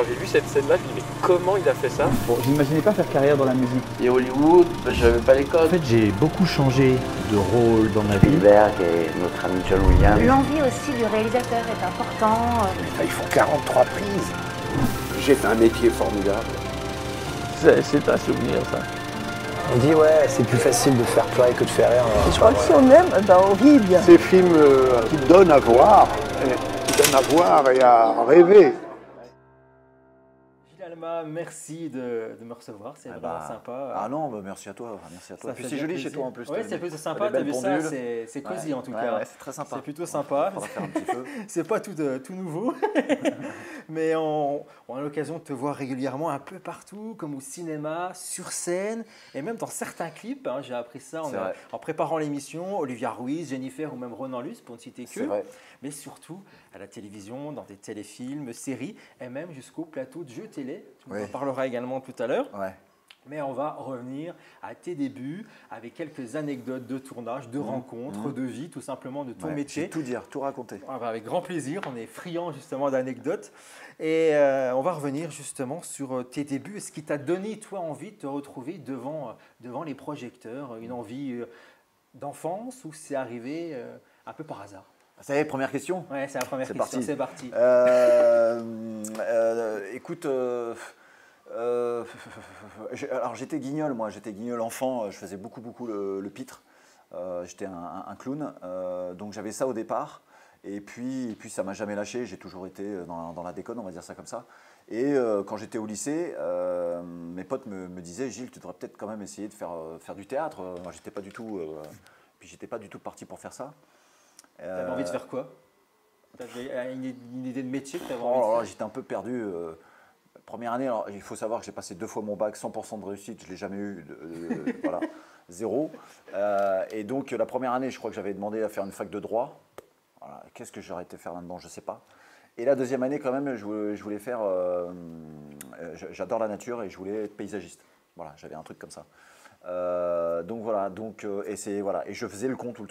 quand j'ai vu cette scène-là, je me dis mais comment il a fait ça? Bon, j'imaginais pas faire carrière dans la musique. Et Hollywood, je n'avais pas les En codes. fait, j'ai beaucoup changé de rôle dans ma vie. Spielberg et notre ami John Williams. L'envie aussi du réalisateur est important. Il faut 43 prises. J'ai fait un métier formidable. C'est un souvenir, ça. On dit ouais, c'est plus facile de faire pleurer que de faire rire. Je crois que si on aime, ben on rit bien. Ces films qui donnent à voir, et à rêver. Gilles Alma, merci de me recevoir, c'est vraiment sympa. Ah non, bah merci à toi. Merci à toi. Puis c'est joli chez toi en plus. Oui, c'est plutôt sympa, tu as vu ça, c'est cosy en tout cas. Ouais, c'est très sympa. C'est plutôt sympa. C'est pas tout nouveau. Mais on a l'occasion de te voir régulièrement un peu partout, comme au cinéma, sur scène, et même dans certains clips. Hein, j'ai appris ça en préparant l'émission. Olivia Ruiz, Jennifer ou même Ronan Luce, pour ne citer que. C'est vrai. Mais surtout à la télévision, dans des téléfilms, séries, et même jusqu'au plateau de jeux télé. Tu en parleras également tout à l'heure. Ouais. Mais on va revenir à tes débuts avec quelques anecdotes de tournage, de rencontres, de vie, tout simplement de ton métier. Tout dire, tout raconter. Avec grand plaisir, on est friand justement d'anecdotes. Et on va revenir justement sur tes débuts. Ce qui t'a donné, toi, envie de te retrouver devant les projecteurs, une envie d'enfance ou c'est arrivé un peu par hasard? Ça y est, première question? Ouais, c'est la première question, c'est parti. Écoute, alors j'étais guignol, moi, j'étais guignol enfant, je faisais beaucoup le pitre. J'étais un clown, donc j'avais ça au départ. Et puis ça m'a jamais lâché, j'ai toujours été dans la déconne, on va dire ça comme ça. Et quand j'étais au lycée, mes potes me disaient « Gilles, tu devrais peut-être quand même essayer de faire du théâtre ». Moi, j'étais pas du tout parti pour faire ça. T'avais envie de faire quoi? T'avais une idée de métier que t'avais envie de faire? J'étais un peu perdu. Première année, alors, il faut savoir que j'ai passé 2 fois mon bac, 100% de réussite, je ne l'ai jamais eu, voilà, 0. Et donc la première année, je crois que j'avais demandé à faire une fac de droit. Voilà. Qu'est-ce que j'aurais été faire là-dedans, je ne sais pas. Et la deuxième année, quand même, je voulais faire... j'adore la nature et je voulais être paysagiste. Voilà, j'avais un truc comme ça. Donc voilà, et je faisais le con tout le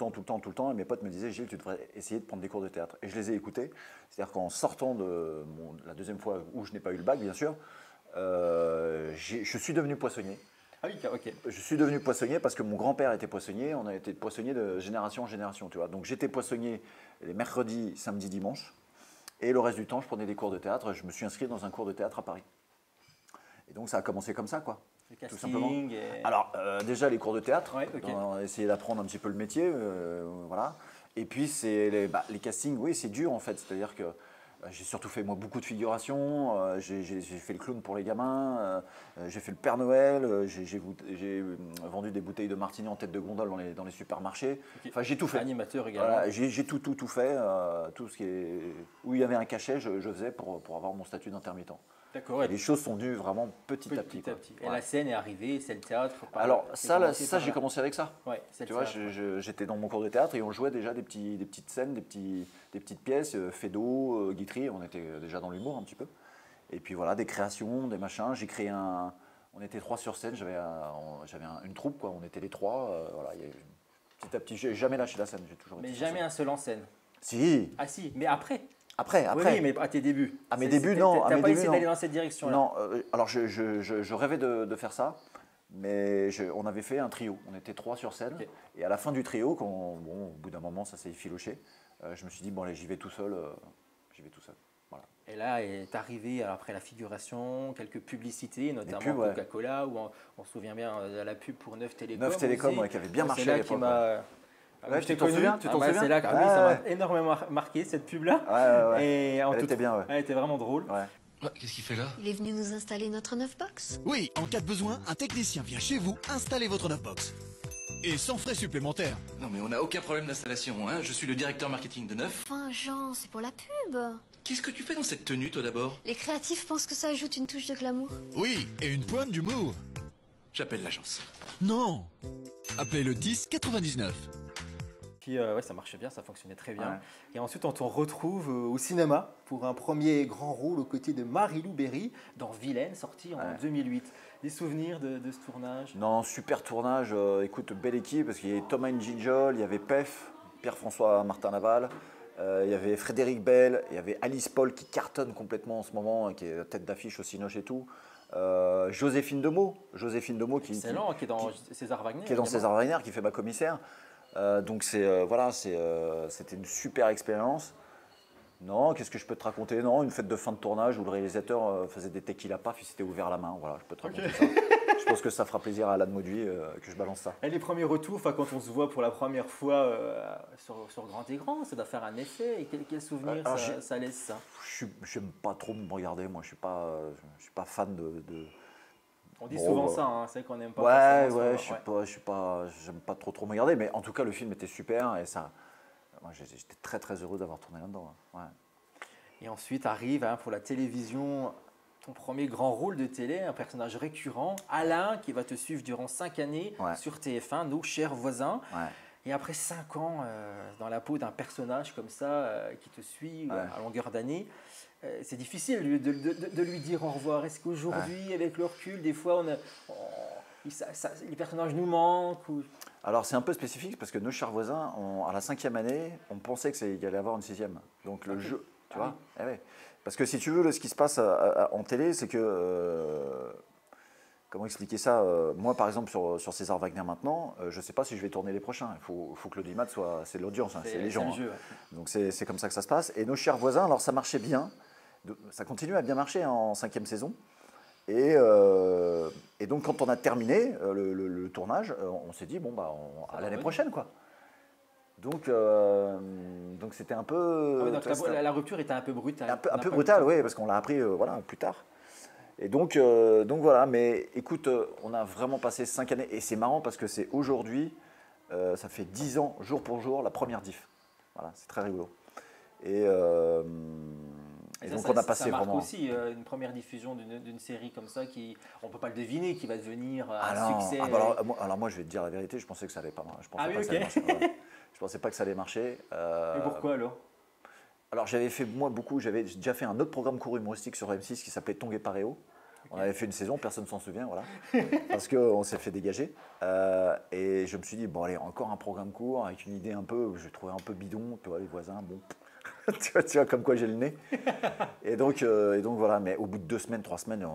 temps, et mes potes me disaient « Gilles, tu devrais essayer de prendre des cours de théâtre ». Et je les ai écoutés, c'est-à-dire qu'en sortant de la deuxième fois où je n'ai pas eu le bac, bien sûr, je suis devenu poissonnier. Ah oui, ok. Je suis devenu poissonnier parce que mon grand-père était poissonnier, on a été poissonnier de génération en génération, tu vois. Donc j'étais poissonnier les mercredis, samedis, dimanches, et le reste du temps, je prenais des cours de théâtre, je me suis inscrit dans un cours de théâtre à Paris. Et donc ça a commencé comme ça, quoi. Tout simplement. Alors déjà les cours de théâtre, on a essayé d'apprendre un petit peu le métier, voilà. Et puis c'est les castings, oui c'est dur en fait, c'est-à-dire que j'ai surtout fait moi beaucoup de figurations, j'ai fait le clown pour les gamins, j'ai fait le Père Noël, j'ai vendu des bouteilles de martini en tête de gondole dans les supermarchés. Enfin j'ai tout fait. Animateur également. Voilà, j'ai tout fait, tout ce qui est où il y avait un cachet, je faisais pour avoir mon statut d'intermittent. D'accord. Les choses sont venues vraiment petit à petit. Et la scène est arrivée, c'est le théâtre. Alors ça j'ai commencé avec ça. Ouais, tu vois, j'étais dans mon cours de théâtre et on jouait déjà des petites scènes, des petites pièces, Fédo, Guitry, on était déjà dans l'humour un petit peu. Et puis voilà, des créations, des machins. J'ai créé on était 3 sur scène, j'avais une troupe, quoi. On était les 3. Voilà, petit à petit, j'ai jamais lâché la scène. J'ai toujours. Mais jamais un seul en scène. Si. Ah si, mais après. Après. Oui, mais à tes débuts. À mes débuts, non. Tu n'as pas essayé d'aller dans cette direction-là? Non, alors je rêvais de faire ça, mais on avait fait un trio. On était 3 sur scène. Okay. Et à la fin du trio, au bout d'un moment, ça s'est effiloché, je me suis dit, bon, allez, j'y vais tout seul. Voilà. Et là est arrivé, après la figuration, quelques publicités, notamment Coca-Cola, où on se souvient bien de la pub pour Neuf Télécom. Neuf Télécom, qui avait bien marché à l'époque. Tu t'en souviens? C'est là, ça m'a énormément marqué cette pub-là. Ouais. Et elle était bien, elle était vraiment drôle. Ouais. Qu'est-ce qu'il fait là? Il est venu nous installer notre Neufbox. Oui, en cas de besoin, un technicien vient chez vous installer votre Neufbox. Et sans frais supplémentaires. Non mais on n'a aucun problème d'installation, hein. Je suis le directeur marketing de Neuf. Enfin, Jean, c'est pour la pub. Qu'est-ce que tu fais dans cette tenue, toi, d'abord? Les créatifs pensent que ça ajoute une touche de glamour. Oui, et une pointe d'humour. J'appelle l'agence. Non. Appelez le 10 99. Puis ça marchait bien, ça fonctionnait très bien. Ouais. Et ensuite, on te retrouve au cinéma pour un premier grand rôle aux côtés de Marie-Lou Berry dans Vilaine, sorti en 2008. Des souvenirs de ce tournage? Non, super tournage. Écoute, belle équipe, parce qu'il y avait Thomas N'Gijol, il y avait Pef, Pierre-François Martin Laval, Il y avait Frédéric Bell, il y avait Alice Paul qui cartonne complètement en ce moment, qui est tête d'affiche au Cinoche et tout. Joséphine Demeaux qui est dans César Wagner. Qui est dans César Wagner, qui fait ma commissaire. Donc c'était une super expérience. Non, qu'est-ce que je peux te raconter? Non, une fête de fin de tournage où le réalisateur faisait des tequila paf, il s'était ouvert la main. Voilà, je peux te raconter ça. Je pense que ça fera plaisir à Alain Mauduit que je balance ça. Et les premiers retours, quand on se voit pour la première fois sur grand écran, ça doit faire un effet. Et quel souvenir ça laisse ça? Je n'aime pas trop me regarder, moi je suis pas fan de... On dit souvent ça, hein, c'est qu'on n'aime pas. Ouais, j'aime pas trop me regarder, mais en tout cas le film était super et ça... Moi, j'étais très très heureux d'avoir tourné là-dedans. Ouais. Et ensuite arrive pour la télévision ton premier grand rôle de télé, un personnage récurrent, Alain, qui va te suivre durant 5 années sur TF1, nos chers voisins. Ouais. Et après 5 ans dans la peau d'un personnage comme ça qui te suit à longueur d'année, c'est difficile de lui dire au revoir. Est-ce qu'aujourd'hui, avec le recul, des fois, les personnages nous manquent Alors c'est un peu spécifique parce que nos chers voisins, à la 5e année, on pensait qu'il y allait avoir une 6e. Donc le jeu, tu vois Parce que si tu veux, ce qui se passe en télé, c'est que... comment expliquer ça? Moi par exemple sur César Wagner maintenant, je ne sais pas si je vais tourner les prochains. Il faut que l'audimat soit... C'est l'audience, c'est les gens. Jeu, Donc c'est comme ça que ça se passe. Et nos chers voisins, alors ça marchait bien. Ça continue à bien marcher en 5e saison. Et donc, quand on a terminé le tournage, on s'est dit, bon, à l'année prochaine, quoi. Donc c'était un peu... la rupture était un peu brutale. Un peu brutale, oui, parce qu'on l'a appris plus tard. Et donc voilà, mais écoute, on a vraiment passé 5 années. Et c'est marrant parce que c'est aujourd'hui, ça fait 10 ans, jour pour jour, la première diff. Voilà, c'est très rigolo. Et donc on a passé ça marque vraiment... aussi une première diffusion d'une série comme ça on ne peut pas le deviner, qui va devenir un succès. Alors moi je vais te dire la vérité, je pensais que ça allait pas marcher. Je pensais pas que ça allait marcher. Et pourquoi alors? Alors j'avais déjà fait un autre programme court humoristique sur M6 qui s'appelait Tongue et Paréo. On avait fait une saison, personne ne s'en souvient, voilà, parce qu'on s'est fait dégager. Et je me suis dit, bon allez, encore un programme court avec une idée je trouvais un peu bidon, tu vois, les voisins, bon... tu vois comme quoi j'ai le nez. Et donc voilà, mais au bout de 2 semaines, 3 semaines,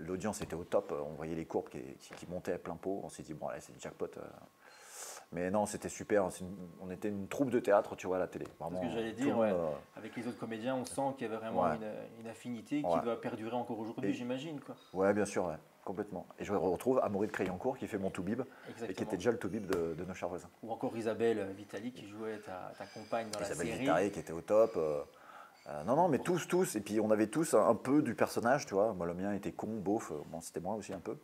l'audience était au top. On voyait les courbes qui montaient à plein pot. On s'est dit, bon, allez, c'est le jackpot. Mais non, c'était super. On était une troupe de théâtre, tu vois, à la télé. Vraiment, ce que j'allais dire, avec les autres comédiens, on sent qu'il y avait vraiment une affinité qui doit perdurer encore aujourd'hui, j'imagine. Ouais, bien sûr, complètement. Et je retrouve Amaury de Créancourt qui fait mon Toubib et qui était déjà le Toubib de nos chers voisins. Ou encore Isabelle Vitali qui jouait ta compagne dans la série. Isabelle Vitali qui était au top. Non, mais tous. Et puis on avait tous un peu du personnage, tu vois. Moi, le mien était con, beauf. Bon, c'était moi aussi un peu.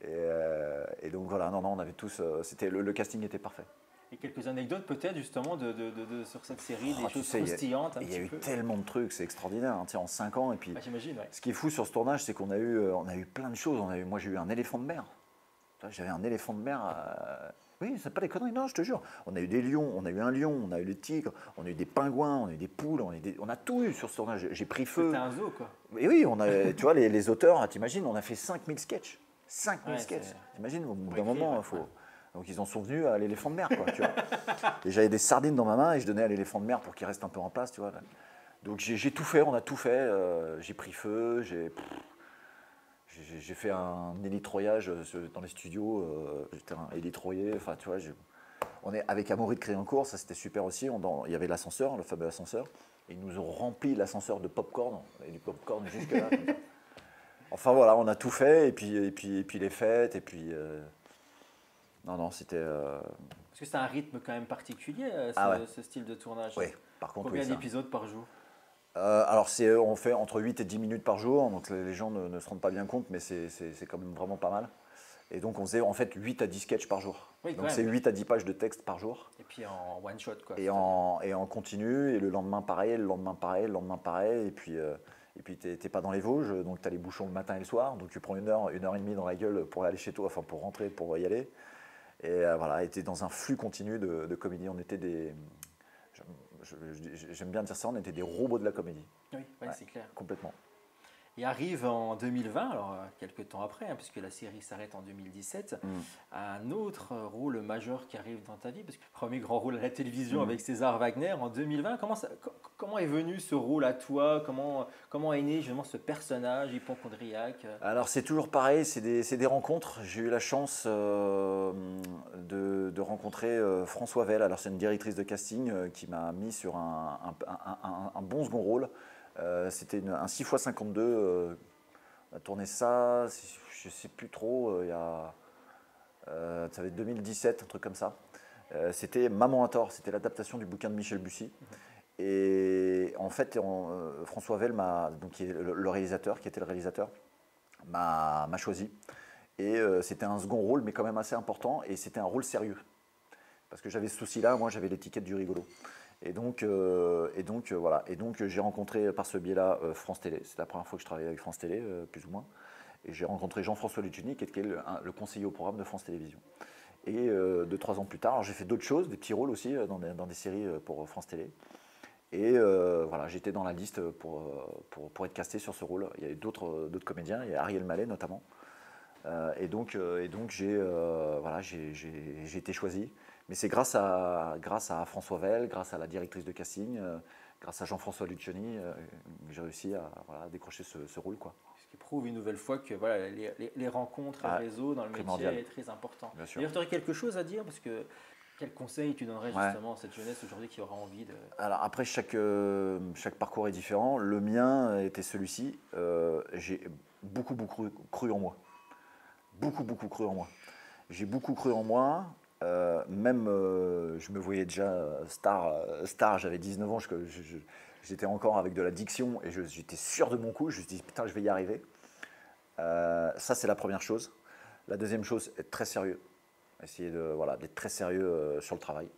Et donc voilà, non, on avait tous. Le casting était parfait. Et quelques anecdotes peut-être justement sur cette série, des choses croustillantes. Il y a eu tellement de trucs, c'est extraordinaire, hein, en 5 ans. Et puis, j'imagine, ce qui est fou sur ce tournage, c'est qu'on a eu plein de choses. Moi, j'ai eu un éléphant de mer. J'avais un éléphant de mer. Oui, c'est pas des conneries, non, je te jure. On a eu des lions, on a eu un lion, on a eu le tigre, on a eu des pingouins, on a eu des poules, on a tout eu sur ce tournage. J'ai pris feu. C'était un zoo, quoi. Et oui, tu vois, les auteurs, t'imagines, on a fait 5000 sketchs. 5000 sketchs. T'imagines, au bout d'un moment, il faut... Donc ils en sont venus à l'éléphant de mer, quoi, tu vois. Et j'avais des sardines dans ma main et je donnais à l'éléphant de mer pour qu'il reste un peu en place, tu vois. Donc j'ai tout fait, on a tout fait. J'ai pris feu, j'ai fait un hélitroyage dans les studios. J'étais un hélitroyé, enfin tu vois. On est avec Amaury de Créancourt, ça c'était super aussi. Il y avait l'ascenseur, le fameux ascenseur. Et ils nous ont rempli l'ascenseur de popcorn, et du popcorn jusque là. Enfin voilà, on a tout fait et puis les fêtes et puis. Non, c'était... Parce que c'est un rythme quand même particulier, ce style de tournage. Oui, par contre, combien d'épisodes par jour? Alors, on fait entre 8 et 10 minutes par jour, donc les gens ne se rendent pas bien compte, mais c'est quand même vraiment pas mal. Et donc, on faisait en fait 8 à 10 sketchs par jour. Oui, donc, c'est 8 à 10 pages de texte par jour. Et puis en one shot, quoi. Et en continu, et le lendemain pareil, le lendemain pareil, le lendemain pareil, et puis t'es pas dans les Vosges, donc tu as les bouchons le matin et le soir, donc tu prends 1 heure et demie dans la gueule pour aller chez toi, enfin pour rentrer, pour y aller. Et voilà, était dans un flux continu de comédie. On était j'aime bien dire ça, on était des robots de la comédie. Oui, c'est clair. Complètement. Et arrive en 2020, alors quelques temps après, hein, puisque la série s'arrête en 2017, un autre rôle majeur qui arrive dans ta vie, parce que le premier grand rôle à la télévision avec César Wagner en 2020. Comment est venu ce rôle à toi? Comment est né justement ce personnage hypocondriaque? Alors c'est toujours pareil, c'est des rencontres. J'ai eu la chance de rencontrer François Vell. Alors c'est une directrice de casting qui m'a mis sur un bon second rôle. C'était un 6x52, on a tourné ça, je ne sais plus trop, ça va être 2017, un truc comme ça. C'était Maman à tort, c'était l'adaptation du bouquin de Michel Bussy. Et en fait, François Vell, qui est le réalisateur, qui était le réalisateur, m'a choisi. Et c'était un second rôle, mais quand même assez important, et c'était un rôle sérieux. Parce que j'avais ce souci-là, moi j'avais l'étiquette du rigolo. Et donc voilà. Et donc j'ai rencontré par ce biais-là France Télé. C'est la première fois que je travaillais avec France Télé, plus ou moins. Et j'ai rencontré Jean-François Lucchini, qui était le conseiller au programme de France Télévisions. Et 2-3 ans plus tard, j'ai fait d'autres choses, des petits rôles aussi dans des séries pour France Télé. Et voilà, j'étais dans la liste pour être casté sur ce rôle. Il y avait d'autres comédiens, il y a Ariel Mallet notamment. Et donc j'ai été choisi. Mais c'est grâce à François Vell, grâce à la directrice de casting, grâce à Jean-François Lucchini, que j'ai réussi à décrocher ce rôle, quoi. Ce qui prouve une nouvelle fois que voilà, les rencontres, le réseau dans le métier est très important. D'ailleurs, tu aurais quelque chose à dire, parce que quel conseil tu donnerais justement à cette jeunesse aujourd'hui qui aura envie de... Alors après, chaque parcours est différent. Le mien était celui-ci. J'ai beaucoup cru en moi. Beaucoup cru en moi. J'ai beaucoup cru en moi. Je me voyais déjà star, j'avais 19 ans, j'étais encore avec de la diction et j'étais sûr de mon coup, je me suis dit putain je vais y arriver. Ça c'est la première chose. La deuxième chose, être très sérieux, essayer d'être très sérieux sur le travail.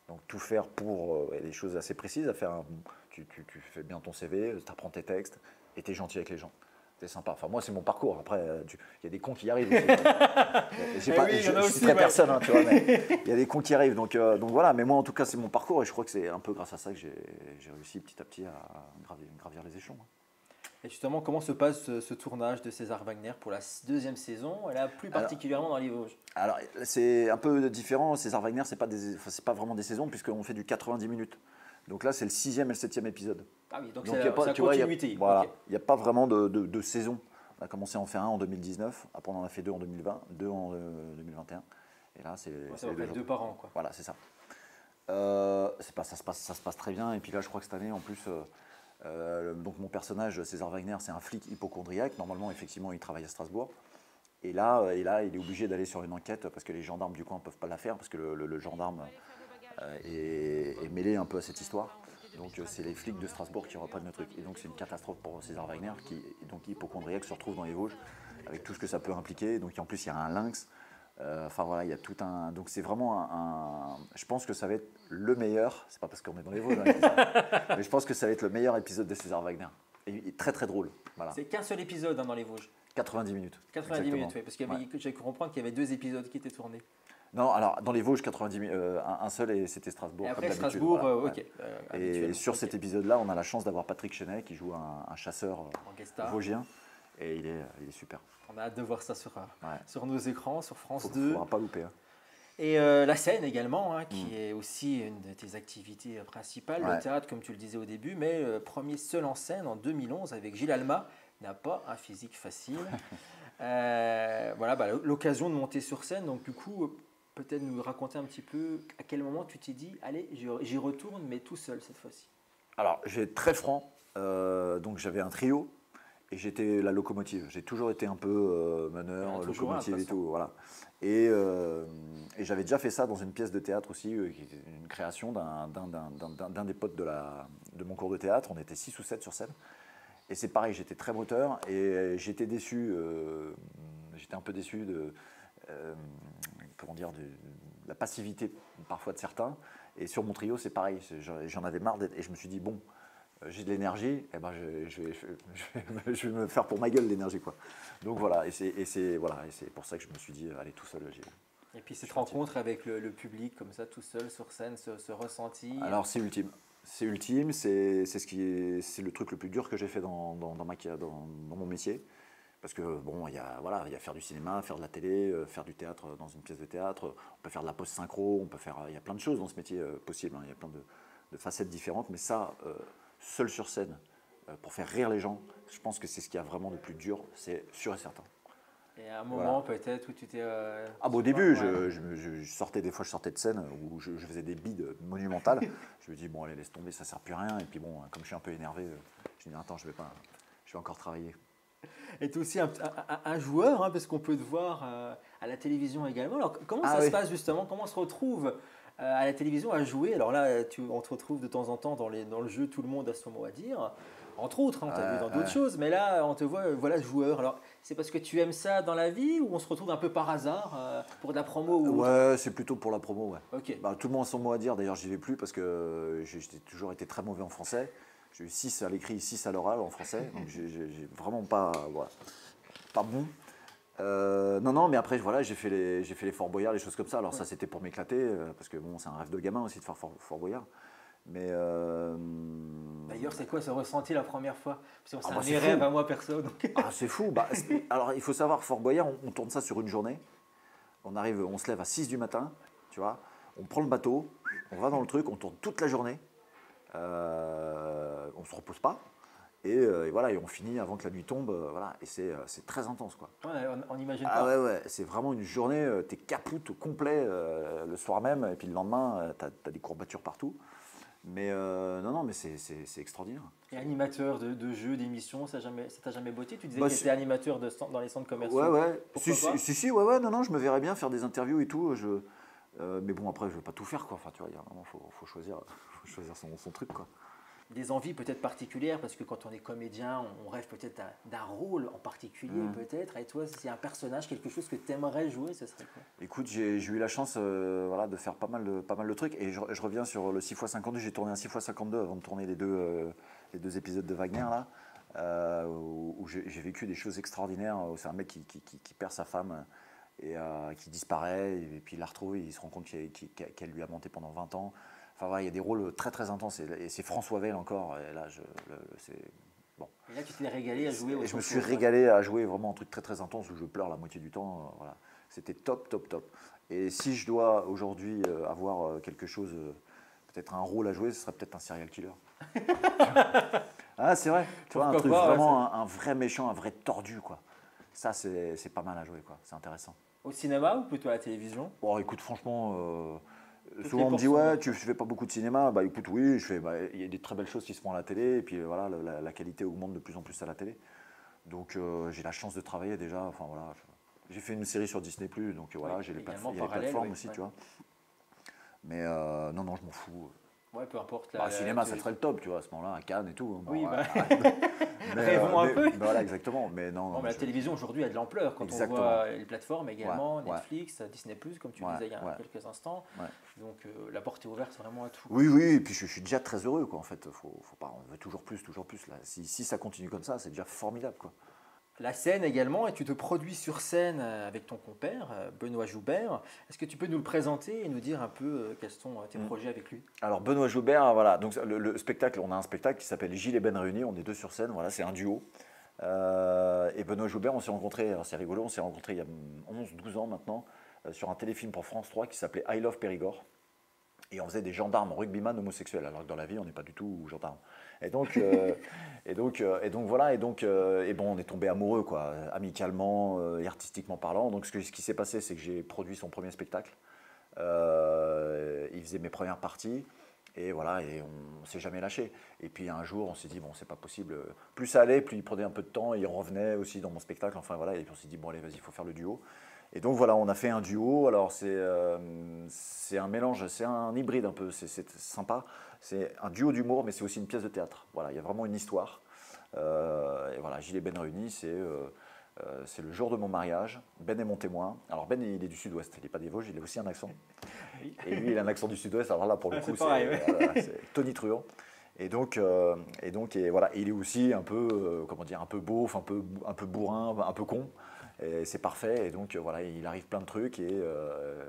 Donc tout faire pour des choses assez précises à faire. Tu fais bien ton CV, tu apprends tes textes et tu es gentil avec les gens. C'est sympa. Enfin, moi, c'est mon parcours. Après, il y a des cons qui y arrivent. Je suis très personne, hein, tu vois, mais il y a des cons qui arrivent. Donc voilà, mais moi, en tout cas, c'est mon parcours et je crois que c'est un peu grâce à ça que j'ai réussi petit à petit à gravir les échelons. Et justement, comment se passe ce tournage de César Wagner pour la deuxième saison, et là plus particulièrement dans les Vosges? Alors, c'est un peu différent. César Wagner, c'est pas vraiment des saisons puisqu'on fait du 90 minutes. Donc là, c'est le 6e et le 7e épisode. Ah oui, donc c'est la continuité. Voilà, il n'y a pas vraiment de saison. On a commencé à en faire un en 2019, après on en a fait 2 en 2020, 2 en 2021. Et là, c'est les 2 par an, quoi. Voilà, c'est ça. Ça se passe très bien. Et puis là, je crois que cette année, en plus, donc mon personnage, César Wagner, c'est un flic hypocondriaque. Normalement, effectivement, il travaille à Strasbourg. Et là, il est obligé d'aller sur une enquête parce que les gendarmes du coin ne peuvent pas la faire parce que le gendarme est mêlé un peu à cette histoire. Donc c'est les flics de Strasbourg qui reprennent le truc. Et donc c'est une catastrophe pour César Wagner qui est donc hypocondriaque, se retrouve dans les Vosges avec tout ce que ça peut impliquer. Donc en plus il y a un lynx. Enfin voilà, il y a tout un... Donc c'est vraiment je pense que ça va être le meilleur, c'est pas parce qu'on est dans les Vosges, mais je pense que ça va être le meilleur épisode de César Wagner. Et très très drôle. Voilà. C'est qu'un seul épisode dans les Vosges. 90 minutes. 90 exactement. Minutes, oui, parce que j'ai cru comprendre qu'il y avait 2 épisodes qui étaient tournés. Non, alors dans les Vosges, 90 minutes, un seul et c'était Strasbourg. Et après comme Strasbourg, voilà, ok. Et sur cet épisode-là, on a la chance d'avoir Patrick Chenet qui joue un chasseur vosgien. Et il est super. On a hâte de voir ça sur nos écrans, sur France 2. Il ne faudra pas louper. Hein. Et la scène également, qui est aussi une de tes activités principales, le théâtre comme tu le disais au début, mais premier seul en scène en 2011 avec Gilles Alma, n'a pas un physique facile. Voilà, l'occasion de monter sur scène, donc du coup, peut-être nous raconter un petit peu à quel moment tu t'es dit, allez, j'y retourne, mais tout seul cette fois-ci. Alors, je vais être très franc, donc j'avais un trio. Et j'étais la locomotive. J'ai toujours été un peu meneur, locomotive et tout. Voilà. Et j'avais déjà fait ça dans une pièce de théâtre aussi, qui était une création d'un des potes de mon cours de théâtre. On était 6 ou 7 sur scène. Et c'est pareil, j'étais très moteur et j'étais déçu. J'étais un peu déçu de la passivité parfois de certains. Et sur mon trio, c'est pareil. J'en avais marre et je me suis dit, bon, j'ai de l'énergie, eh ben je vais me faire pour ma gueule l'énergie, quoi. Donc voilà, et c'est pour ça que je me suis dit, allez, tout seul. Et puis cette rencontre avec le public, comme ça, tout seul, sur scène, ce ressenti. Alors c'est ultime. C'est ultime, c'est le truc le plus dur que j'ai fait dans mon métier. Parce que bon, il y a faire du cinéma, faire de la télé, faire du théâtre dans une pièce de théâtre, on peut faire de la post-synchro, il y a plein de choses dans ce métier possible, hein, il y a plein de facettes différentes, mais ça, seul sur scène, pour faire rire les gens, je pense que c'est ce qu'il y a vraiment de plus dur, c'est sûr et certain. Et à un moment peut-être où tu t'es... au début, je sortais des fois, je sortais de scène où je faisais des bides monumentales. Je me dis, bon, allez, laisse tomber, ça sert plus à rien. Et puis bon, comme je suis un peu énervé, je me dis, attends, je vais encore travailler. Et tu es aussi un joueur, hein, parce qu'on peut te voir à la télévision également. Alors comment ça se passe justement? Comment on se retrouve à la télévision à jouer? Alors là, on te retrouve de temps en temps dans le jeu, tout le monde a son mot à dire. Entre autres, on t'a vu dans d'autres choses, mais là, on te voit joueur. Alors, c'est parce que tu aimes ça dans la vie ou on se retrouve un peu par hasard pour de la promo ou Ouais, c'est plutôt pour la promo, ouais. Okay. Tout le monde a son mot à dire, d'ailleurs, j'y vais plus parce que j'ai toujours été très mauvais en français. J'ai eu 6 à l'écrit, 6 à l'oral en français, donc j'ai vraiment pas bon. Non, mais après, voilà, j'ai fait les Fort Boyard, les choses comme ça. Alors ça, c'était pour m'éclater, parce que bon, c'est un rêve de gamin aussi de faire Fort Boyard. Mais d'ailleurs, c'est quoi ce ressenti la première fois? Parce que c'est un fou. rêve à moi perso. Donc... c'est fou. Alors, il faut savoir, Fort Boyard, on tourne ça sur une journée. On se lève à 6 du matin, tu vois. On prend le bateau, on va dans le truc, on tourne toute la journée. On ne se repose pas. Et voilà, et on finit avant que la nuit tombe. Voilà, et c'est très intense, quoi. Ouais, on n'imagine pas. Ouais, c'est vraiment une journée, t'es capoute au complet le soir même, et puis le lendemain, t'as des courbatures partout. Mais non, mais c'est extraordinaire. Et animateur de jeux, d'émissions, ça t'a jamais botté? Tu disais que tu étais animateur dans les centres commerciaux. Ouais. Non, je me verrais bien faire des interviews et tout. Mais bon, après, je ne veux pas tout faire, quoi. Enfin, tu vois, il y a un moment, faut choisir son truc, quoi. Des envies peut-être particulières, parce que quand on est comédien, on rêve peut-être d'un rôle en particulier, peut-être. Et toi, s'il y a un personnage, quelque chose que tu aimerais jouer, ce serait quoi? Écoute, j'ai eu la chance de faire pas mal de trucs. Et je reviens sur le 6x52. J'ai tourné un 6x52 avant de tourner les deux épisodes de Wagner, là, où j'ai vécu des choses extraordinaires. C'est un mec qui perd sa femme et qui disparaît, et puis il la retrouve, et il se rend compte qu'elle lui a menti pendant 20 ans. Enfin voilà, il y a des rôles très très intenses, et c'est François Vell encore, et là, c'est... Bon. Et là, tu t'es régalé à jouer Et je me suis régalé à jouer vraiment un truc très très intense, où je pleure la moitié du temps, voilà. C'était top. Et si je dois aujourd'hui avoir quelque chose, peut-être un rôle à jouer, ce serait peut-être un serial killer. C'est vrai, tu vois, un truc vraiment, un vrai méchant, un vrai tordu, quoi. Ça, c'est pas mal à jouer, quoi. C'est intéressant. Au cinéma ou plutôt à la télévision? Bon, écoute, franchement, souvent on me dit, ouais, tu fais pas beaucoup de cinéma. Bah écoute, oui, il y a des très belles choses qui se font à la télé, et puis voilà, la qualité augmente de plus en plus à la télé. Donc j'ai la chance de travailler déjà. Enfin voilà, j'ai fait une série sur Disney+, donc voilà, il y a les plateformes aussi, tu vois. Mais non, je m'en fous. Ouais, peu importe. Le cinéma, ça serait le top, tu vois, à ce moment-là, à Cannes et tout. Bon, oui, rêvons un peu. Voilà, exactement. Mais non, mais la télévision aujourd'hui a de l'ampleur quand on voit les plateformes également, Netflix, Disney+, comme tu disais il y a quelques instants. Donc la porte est ouverte vraiment à tout. Oui, et puis je suis déjà très heureux, quoi. En fait, on veut toujours plus. Là. Si ça continue comme ça, c'est déjà formidable, quoi. La scène également, et tu te produis sur scène avec ton compère, Benoît Joubert. Est-ce que tu peux nous le présenter et nous dire un peu quels sont tes projets avec lui? Alors Benoît Joubert, voilà, donc le spectacle, on a un spectacle qui s'appelle Gilles et Ben réunis, on est deux sur scène, voilà, c'est un duo. Et Benoît Joubert, on s'est rencontrés, alors c'est rigolo, on s'est rencontrés il y a 11-12 ans maintenant, sur un téléfilm pour France 3 qui s'appelait I Love Périgord. Et on faisait des gendarmes rugbyman homosexuels, alors que dans la vie, on n'est pas du tout gendarme. Et donc voilà, et bon, on est tombé amoureux, quoi, amicalement et artistiquement parlant. Donc ce qui s'est passé, c'est que j'ai produit son premier spectacle. Il faisait mes premières parties, et voilà, et on ne s'est jamais lâché. Et puis un jour, on s'est dit, bon, c'est pas possible. Plus ça allait, plus il prenait un peu de temps, et il revenait aussi dans mon spectacle. Enfin voilà, et puis on s'est dit, bon, allez, vas-y, il faut faire le duo. Et donc voilà, on a fait un duo. Alors c'est un mélange, c'est un hybride un peu, c'est sympa. C'est un duo d'humour, mais c'est aussi une pièce de théâtre. Voilà, il y a vraiment une histoire. Et voilà, Gilles et Ben réunis, c'est le jour de mon mariage. Ben est mon témoin. Alors Ben, il est du Sud-Ouest, il n'est pas des Vosges, il a aussi un accent. Et lui, il a un accent du Sud-Ouest. Alors là, pour le coup, c'est tonitruant. Et voilà, il est aussi un peu, un peu beauf, un peu bourrin, un peu con. Et c'est parfait, et donc voilà, il arrive plein de trucs, et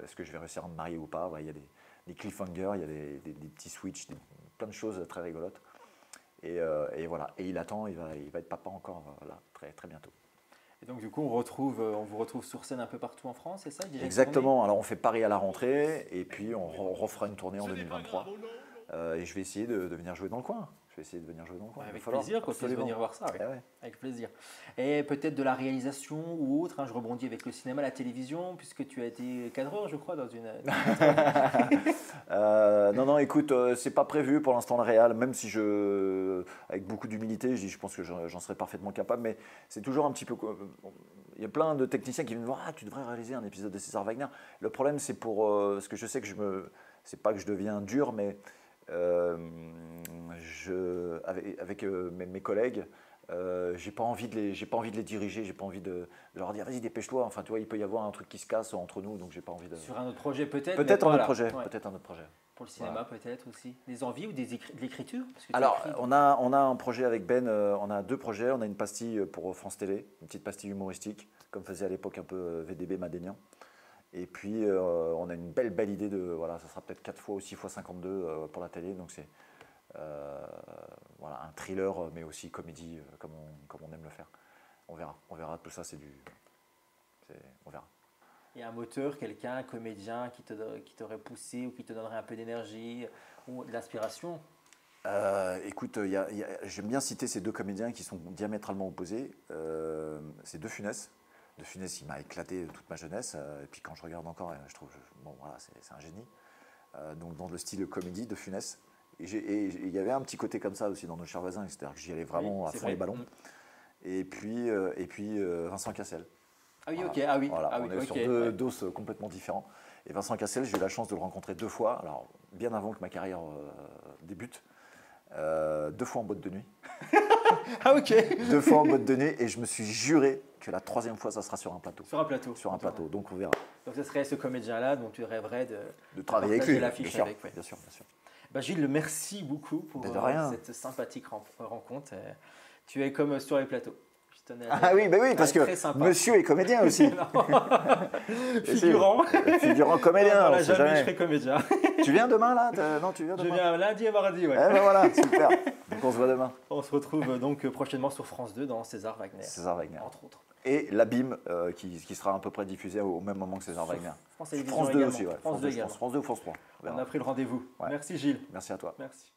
est-ce que je vais réussir à me marier ou pas? Il y a des cliffhangers, il y a des petits switches, des plein de choses très rigolotes. Et voilà. Et il attend, il va être papa encore là, très, très bientôt. Et donc du coup, on vous retrouve sur scène un peu partout en France, c'est ça déjà Exactement. Alors on fait Paris à la rentrée et puis on refera une tournée en 2023. Et je vais essayer de venir jouer dans le coin. Avec plaisir, qu'on puisse venir voir ça. Ouais. Avec plaisir. Et peut-être de la réalisation ou autre. Je rebondis avec le cinéma, la télévision, puisque tu as été cadreur, je crois, dans une. Non, écoute, c'est pas prévu pour l'instant le réal, même si avec beaucoup d'humilité, je pense que j'en serais parfaitement capable, mais c'est toujours un petit peu. Il y a plein de techniciens qui viennent me voir, tu devrais réaliser un épisode de César Wagner. Le problème, c'est parce que je sais que c'est pas que je deviens dur, mais avec mes collègues, j'ai pas envie de les diriger, j'ai pas envie de leur dire vas-y dépêche-toi. Enfin tu vois, il peut y avoir un truc qui se casse entre nous, donc j'ai pas envie de. Sur un autre projet peut-être. Peut-être un autre projet. Pour le cinéma peut-être aussi. Des envies ou de l'écriture. Alors on a un projet avec Ben, on a 2 projets. On a une pastille pour France Télé, une petite pastille humoristique, comme faisait à l'époque un peu VDB Madénian. Et puis, on a une belle idée ça sera peut-être 4 fois ou 6 fois 52 pour la télé. Donc, c'est un thriller, mais aussi comédie, comme on aime le faire. On verra. Tout ça, on verra. Il y a un moteur, quelqu'un, un comédien qui t'aurait poussé ou qui te donnerait un peu d'énergie ou de l'inspiration? Écoute, j'aime bien citer ces 2 comédiens qui sont diamétralement opposés. C'est De Funès. De Funès, il m'a éclaté toute ma jeunesse. Et puis quand je regarde encore, je trouve, c'est un génie. Donc dans le style comédie, De Funès. Et il y avait un petit côté comme ça aussi dans Nos chers voisins, c'est-à-dire que j'y allais vraiment à fond les ballons. Et puis Vincent Cassel. Ah oui, voilà. Ok, ah oui. Voilà, ah oui, on est sur 2 doses complètement différents. Et Vincent Cassel, j'ai eu la chance de le rencontrer 2 fois, alors bien avant que ma carrière débute. 2 fois en boîte de nuit. Ah ok. 2 fois en boîte de nuit et je me suis juré que la 3e fois ça sera sur un plateau. Sur un plateau. Sur un plateau, donc on verra. Donc ce serait ce comédien-là dont tu rêverais de travailler avec lui. L'affiche avec. Bien sûr. Gilles, merci beaucoup pour cette sympathique rencontre. Tu es comme sur les plateaux. Oui, parce que monsieur est comédien aussi. Figurant. Figurant comédien. Non, jamais je serai comédien. Tu viens demain là? Non, tu viens demain. Je viens lundi et mardi, ouais. Voilà, super. Donc on se voit demain. On se retrouve donc prochainement sur France 2 dans César Wagner. César Wagner. Entre autres. Et l'Abîme qui sera à peu près diffusé au même moment que César Wagner. France 2 également. aussi, ouais. France 2 ou France 3. On a pris le rendez-vous. Ouais. Merci Gilles. Merci à toi. Merci.